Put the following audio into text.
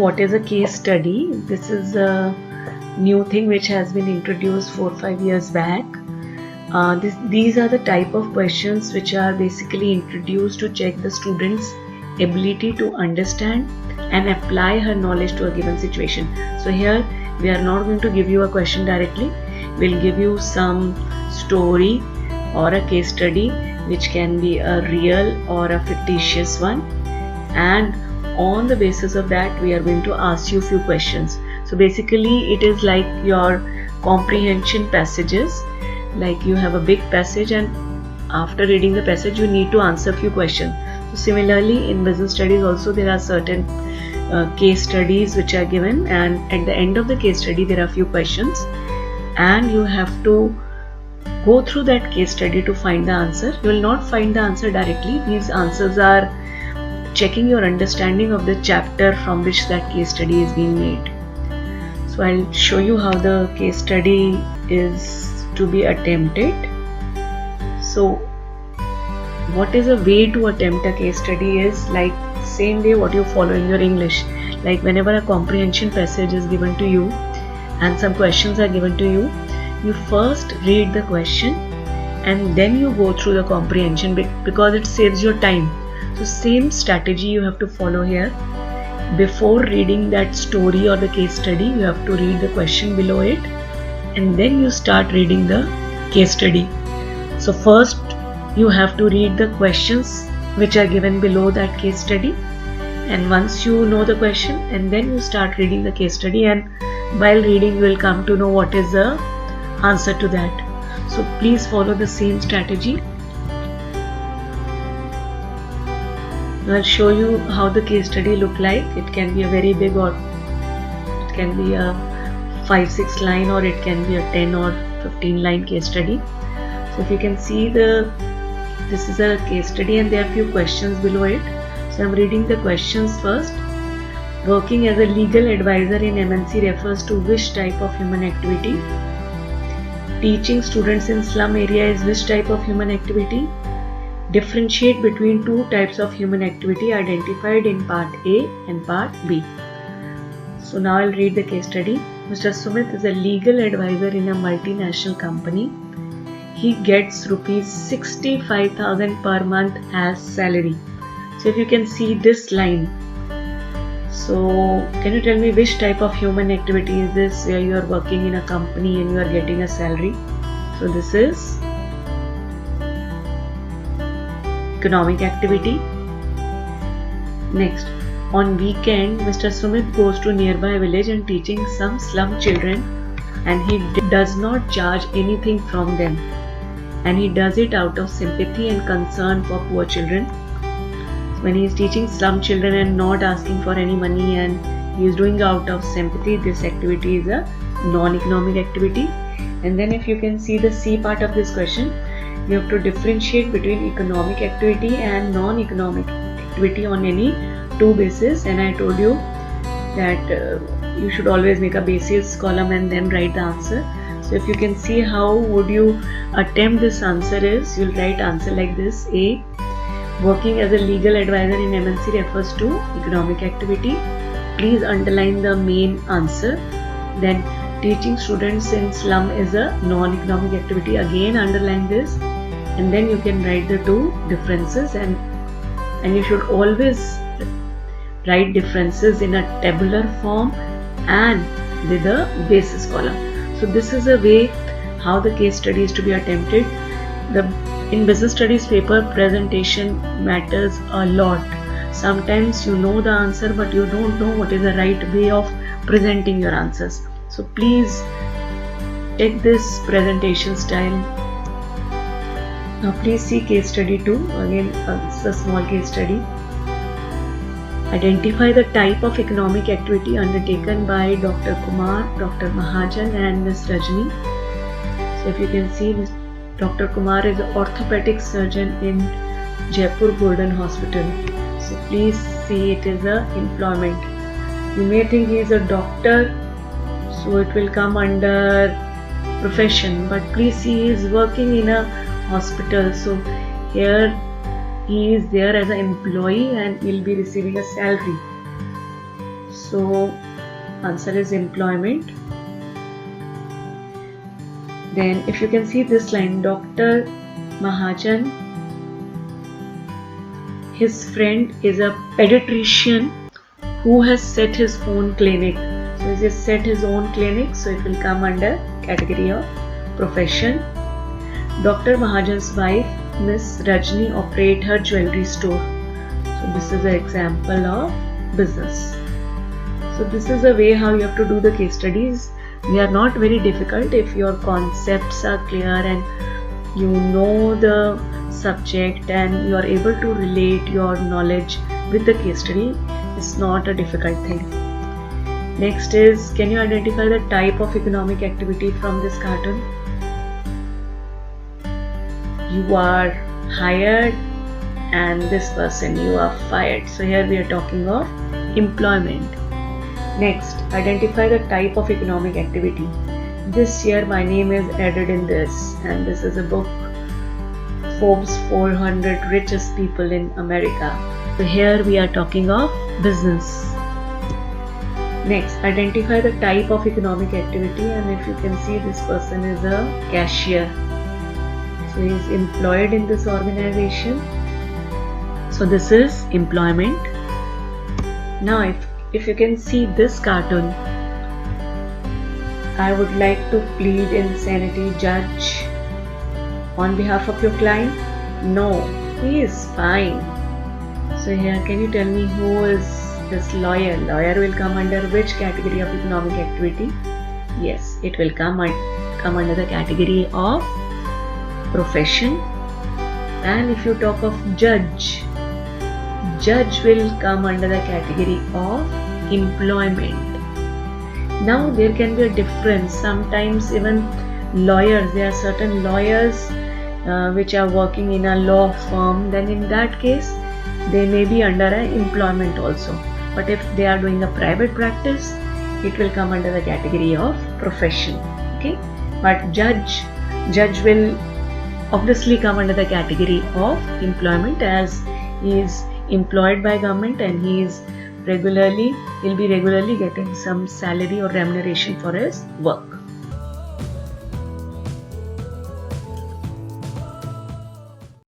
what is a case study. This is a new thing which has been introduced 4-5 years back. These are the type of questions which are basically introduced to check the student's ability to understand and apply her knowledge to a given situation. So here we are not going to give you a question directly. We'll give you some story or a case study which can be a real or a fictitious one, and on the basis of that we are going to ask you few questions. So basically it is like your comprehension passages, like you have a big passage and after reading the passage you need to answer few questions. So similarly in business studies also there are certain case studies which are given, and at the end of the case study there are few questions and you have to go through that case study to find the answer. You will not find the answer directly. These answers are checking your understanding of the chapter from which that case study is being made. So I'll show you how the case study is to be attempted. So what is a way to attempt a case study is like same way what you follow in your English. Like whenever a comprehension passage is given to you and some questions are given to you, you first read the question and then you go through the comprehension because it saves your time. So same strategy you have to follow here. Before reading that story or the case study, you have to read the question below it and then you start reading the case study. So first you have to read the questions which are given below that case study, and once you know the question and then you start reading the case study, and while reading you will come to know what is the answer to that. So please follow the same strategy. I'll show you how the case study look like. It can be a very big or it can be a 5-6 line or it can be a 10 or 15 line case study. So if you can see this is a case study and there are few questions below it. So I'm reading the questions first. Working as a legal advisor in MNC refers to which type of human activity? Teaching students in slum area is which type of human activity? Differentiate between two types of human activity identified in part A and part B. So now I'll read the case study. Mr. Sumit is a legal advisor in a multinational company. He gets rupees 65,000 per month as salary. So if you can see this line, so can you tell me which type of human activity is this where you are working in a company and you are getting a salary? So this is economic activity. Next, on weekend Mr. Sumit goes to nearby village and teaching some slum children, and he does not charge anything from them, and he does it out of sympathy and concern for poor children. When he is teaching slum children and not asking for any money and he is doing out of sympathy, this activity is a non-economic activity. And then if you can see the C part of this question, you have to differentiate between economic activity and non-economic activity on any two bases, and I told you that you should always make a basis column and then write the answer. So if you can see how would you attempt this answer is, you'll write answer like this. A, working as a legal advisor in MNC refers to economic activity. Please underline the main answer. Then teaching students in slum is a non-economic activity. Again underline this, and then you can write the two differences, and you should always write differences in a tabular form and with a basis column. So this is a way how the case study is to be attempted. In business studies paper, presentation matters a lot. Sometimes you know the answer but you don't know what is the right way of presenting your answers. So please take this presentation style. Now please see case study 2. Again it's a small case study. Identify the type of economic activity undertaken by Dr. Kumar, Dr. Mahajan and Ms. Rajni. So if you can see, Dr. Kumar is an orthopedic surgeon in Jaipur Golden Hospital. So please see it is a employment. You may think he is a doctor, so it will come under profession, but please see he is working in a hospital. So here he is there as an employee and will be receiving a salary. So answer is employment. Then if you can see this line, Dr. Mahajan, his friend is a pediatrician who has set his own clinic. So he has set his own clinic, so it will come under category of profession. Dr. Mahajan's wife, Miss Rajni, operate her jewelry store. So this is an example of business. So this is a way how you have to do the case studies. They are not very difficult if your concepts are clear and you know the subject and you are able to relate your knowledge with the case study. It's not a difficult thing. Next is, can you identify the type of economic activity from this cartoon? You are hired and this person, you are fired. So here we are talking of employment. Next, identify the type of economic activity. This year my name is added in this, and this is a book, Forbes 400 Richest People in America. So here we are talking of business. Next, identify the type of economic activity, and if you can see, this person is a cashier. So he is employed in this organization. So this is employment. Now if you can see this cartoon, I would like to plead insanity, judge, on behalf of your client. No, he is fine. So here, can you tell me who is this lawyer? Lawyer will come under which category of economic activity? Yes, it will come under the category of profession. And if you talk of judge will come under the category of employment. Now there can be a difference. Sometimes even lawyers, there are certain lawyers which are working in a law firm, then in that case they may be under an employment also. But if they are doing a private practice, it will come under the category of profession. Okay, but judge will obviously come under the category of employment, as he is employed by government and he will be regularly getting some salary or remuneration for his work.